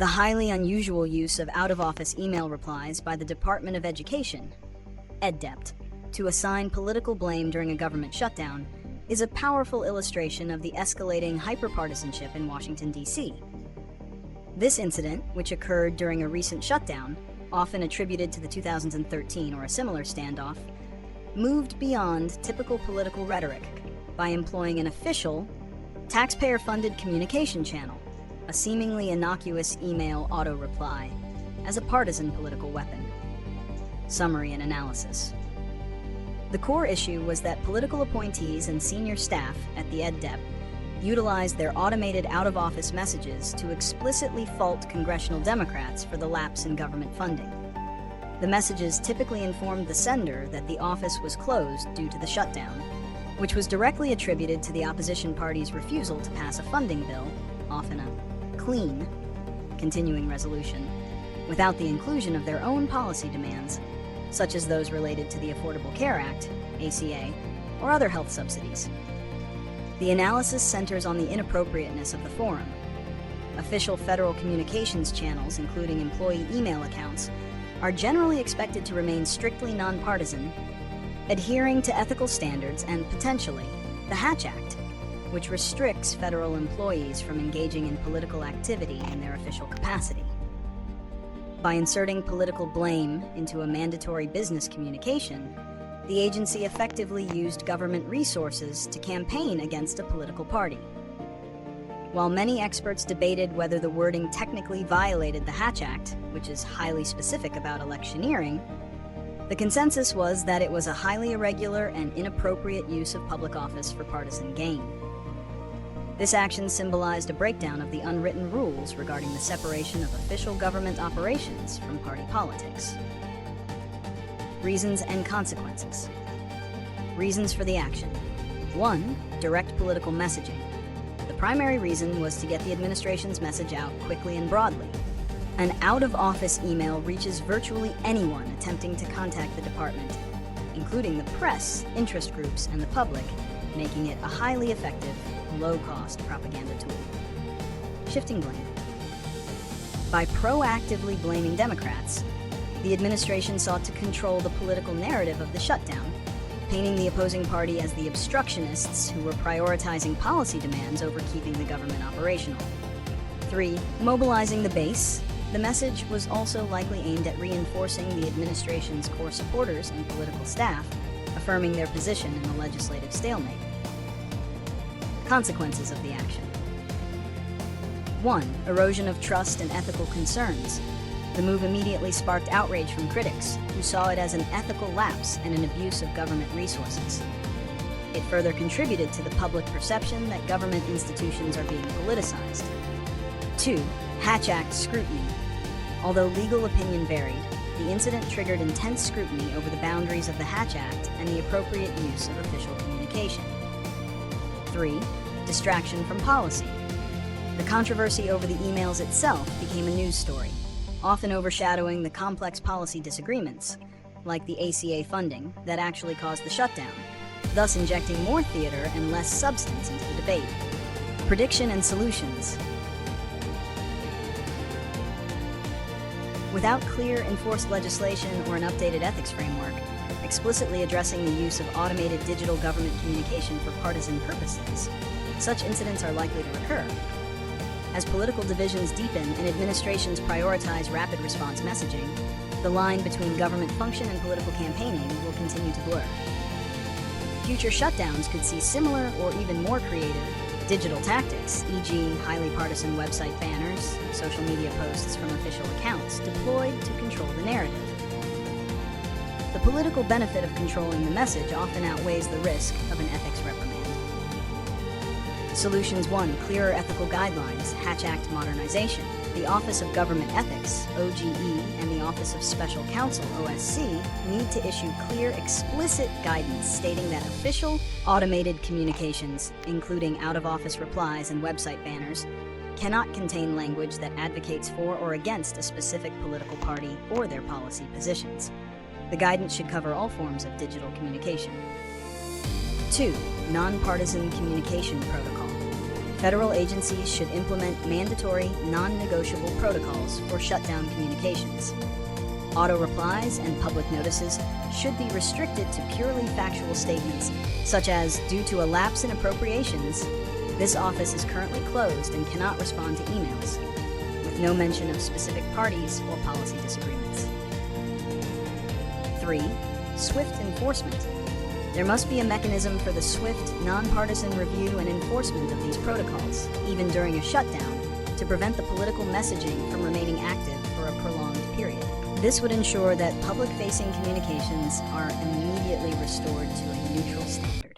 The highly unusual use of out-of-office email replies by the Department of Education, Dept, to assign political blame during a government shutdown is a powerful illustration of the escalating hyperpartisanship in Washington, D.C. This incident, which occurred during a recent shutdown, often attributed to the 2013 or a similar standoff, moved beyond typical political rhetoric by employing an official, taxpayer-funded communication channel, a seemingly innocuous email auto-reply, as a partisan political weapon. Summary and analysis. The core issue was that political appointees and senior staff at the Dept utilized their automated out-of-office messages to explicitly fault congressional Democrats for the lapse in government funding. The messages typically informed the sender that the office was closed due to the shutdown, which was directly attributed to the opposition party's refusal to pass a funding bill, often a clean, continuing resolution, without the inclusion of their own policy demands, such as those related to the Affordable Care Act, ACA, or other health subsidies. The analysis centers on the inappropriateness of the forum. Official federal communications channels, including employee email accounts, are generally expected to remain strictly nonpartisan, adhering to ethical standards and, potentially, the Hatch Act, which restricts federal employees from engaging in political activity in their official capacity. By inserting political blame into a mandatory business communication, the agency effectively used government resources to campaign against a political party. While many experts debated whether the wording technically violated the Hatch Act, which is highly specific about electioneering, the consensus was that it was a highly irregular and inappropriate use of public office for partisan gain. This action symbolized a breakdown of the unwritten rules regarding the separation of official government operations from party politics. Reasons and consequences. Reasons for the action. 1. Direct political messaging. The primary reason was to get the administration's message out quickly and broadly. An out-of-office email reaches virtually anyone attempting to contact the department, including the press, interest groups, and the public, making it a highly effective, low-cost propaganda tool. Shifting blame. By proactively blaming Democrats, the administration sought to control the political narrative of the shutdown, painting the opposing party as the obstructionists who were prioritizing policy demands over keeping the government operational. 3. Mobilizing the base. The message was also likely aimed at reinforcing the administration's core supporters and political staff, affirming their position in the legislative stalemate. Consequences of the action. 1. Erosion of trust and ethical concerns. The move immediately sparked outrage from critics, who saw it as an ethical lapse and an abuse of government resources. It further contributed to the public perception that government institutions are being politicized. 2. Hatch Act scrutiny. Although legal opinion varied, the incident triggered intense scrutiny over the boundaries of the Hatch Act and the appropriate use of official communication. 3. Distraction from policy. The controversy over the emails itself became a news story, often overshadowing the complex policy disagreements, like the ACA funding, that actually caused the shutdown, thus injecting more theater and less substance into the debate. Prediction and solutions. Without clear, enforced legislation or an updated ethics framework, explicitly addressing the use of automated digital government communication for partisan purposes, such incidents are likely to recur. As political divisions deepen and administrations prioritize rapid response messaging, the line between government function and political campaigning will continue to blur. Future shutdowns could see similar or even more creative digital tactics, e.g. highly partisan website banners, social media posts from official accounts, deployed to control the narrative. The political benefit of controlling the message often outweighs the risk of an ethics reprimand. Solutions 1. Clearer ethical guidelines, Hatch Act modernization. The Office of Government Ethics, OGE, and the Office of Special Counsel, OSC, need to issue clear, explicit guidance stating that official, automated communications, including out-of-office replies and website banners, cannot contain language that advocates for or against a specific political party or their policy positions. The guidance should cover all forms of digital communication. 2. Nonpartisan communication protocol. Federal agencies should implement mandatory, non-negotiable protocols for shutdown communications. Auto replies and public notices should be restricted to purely factual statements, such as, due to a lapse in appropriations, this office is currently closed and cannot respond to emails, with no mention of specific parties or policy disagreements. 3. Swift enforcement. There must be a mechanism for the swift, nonpartisan review and enforcement of these protocols, even during a shutdown, to prevent the political messaging from remaining active for a prolonged period. This would ensure that public-facing communications are immediately restored to a neutral standard.